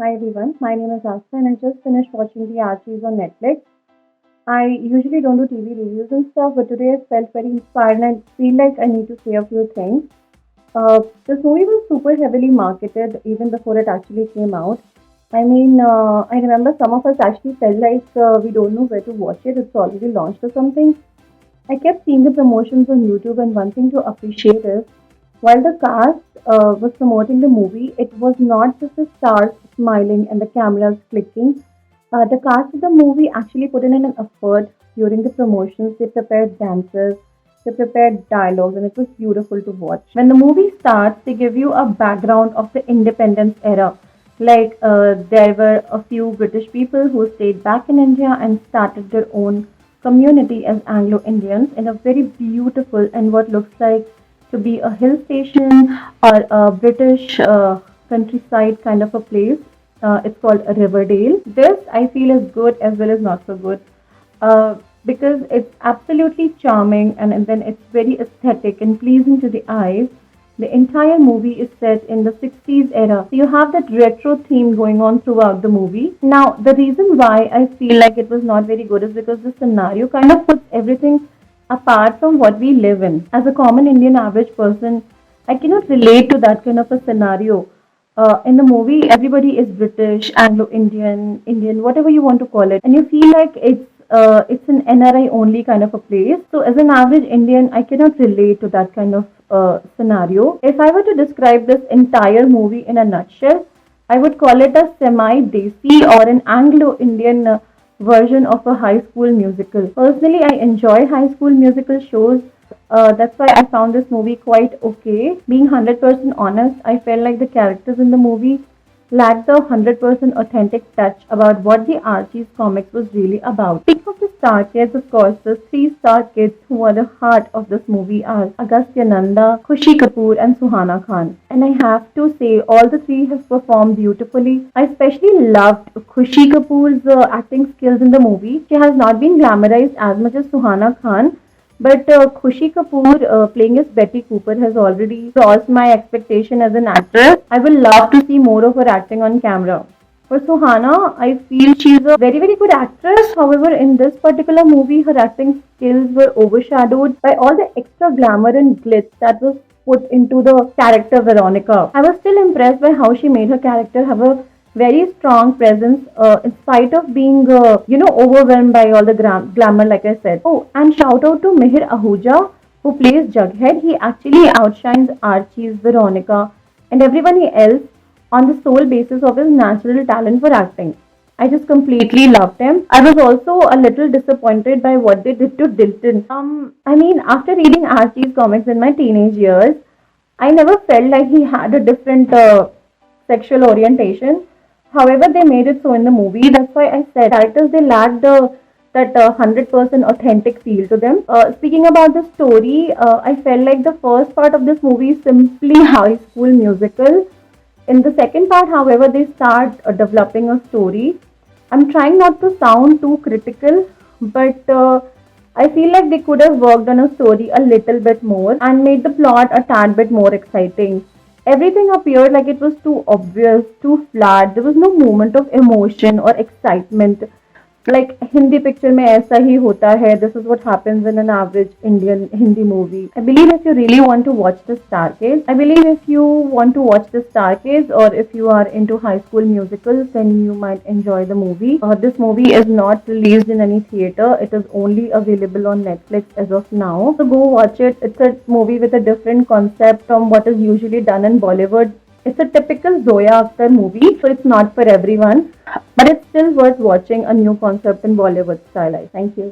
Hi everyone, my name is Agastya and I just finished watching the Archies on Netflix. I usually don't do TV reviews and stuff, but today I felt very inspired and I feel like I need to say a few things. This movie was super heavily marketed even before it actually came out. I remember some of us actually felt like we don't know where to watch it, it's already launched or something. I kept seeing the promotions on YouTube, and one thing to appreciate is while the cast was promoting the movie, it was not just the stars smiling and the cameras clicking. The cast of the movie actually put in an effort during the promotions. They prepared dances, they prepared dialogues, and it was beautiful to watch. When the movie starts, they give you a background of the independence era. There were a few British people who stayed back in India and started their own community as Anglo Indians in a very beautiful and what looks like to be a hill station or a British countryside kind of a place. It's called Riverdale. This I feel is good as well as not so good uh, because it's absolutely charming and then it's very aesthetic and pleasing to the eyes. The entire movie is set in the 60s era. So you have that retro theme going on throughout the movie. Now, the reason why I feel like it was not very good is because the scenario kind of puts everything apart from what we live in. As a common Indian average person, I cannot relate to that kind of a scenario. In the movie, everybody is British, Anglo-Indian, Indian, whatever you want to call it, and you feel like it's an NRI only kind of a place. So, as an average Indian, I cannot relate to that kind of scenario. If I were to describe this entire movie in a nutshell, I would call it a semi-desi or an Anglo-Indian version of a high school musical. Personally, I enjoy high school musical shows. That's why I found this movie quite okay. Being 100% honest, I felt like the characters in the movie lacked the 100% authentic touch about what the Archie's comics was really about. Speaking of the star kids, of course, the three star kids who are the heart of this movie are Agastya, Nanda, Khushi Kapoor, and Suhana Khan. And I have to say, all the three have performed beautifully. I especially loved Khushi Kapoor's acting skills in the movie. She has not been glamorized as much as Suhana Khan, but Khushi Kapoor playing as Betty Cooper has already crossed my expectation as an actress. I will love to see more of her acting on camera. For Suhana, I feel she's a very, very good actress. However, in this particular movie, her acting skills were overshadowed by all the extra glamour and glitz that was put into the character Veronica. I was still impressed by how she made her character have a very strong presence in spite of being, overwhelmed by all the glamour, like I said. Oh, and shout out to Mihir Ahuja, who plays Jughead. He actually outshines Archie's Veronica and everybody else on the sole basis of his natural talent for acting. I just completely loved him. I was also a little disappointed by what they did to Dilton. After reading Archie's comics in my teenage years, I never felt like he had a different sexual orientation. However, they made it so in the movie. That's why I said characters they lacked that 100% authentic feel to them. Speaking about the story, I felt like the first part of this movie is simply high school musical. In the second part, however, they start developing a story. I'm trying not to sound too critical, but I feel like they could have worked on a story a little bit more and made the plot a tad bit more exciting. Everything appeared like it was too obvious, too flat. There was no moment of emotion or excitement. Like Hindi picture में ऐसा ही होता है. This is what happens in an average Indian Hindi movie. I believe if you really want to watch the Starcase, I believe if you want to watch the Starcase or if you are into high school musicals, then you might enjoy the movie. This movie is not released in any theater. It is only available on Netflix as of now. So go watch it. It's a movie with a different concept from what is usually done in Bollywood. It's a typical Zoya Akhtar movie, so it's not for everyone, but it's still worth watching a new concept in Bollywood style. Thank you.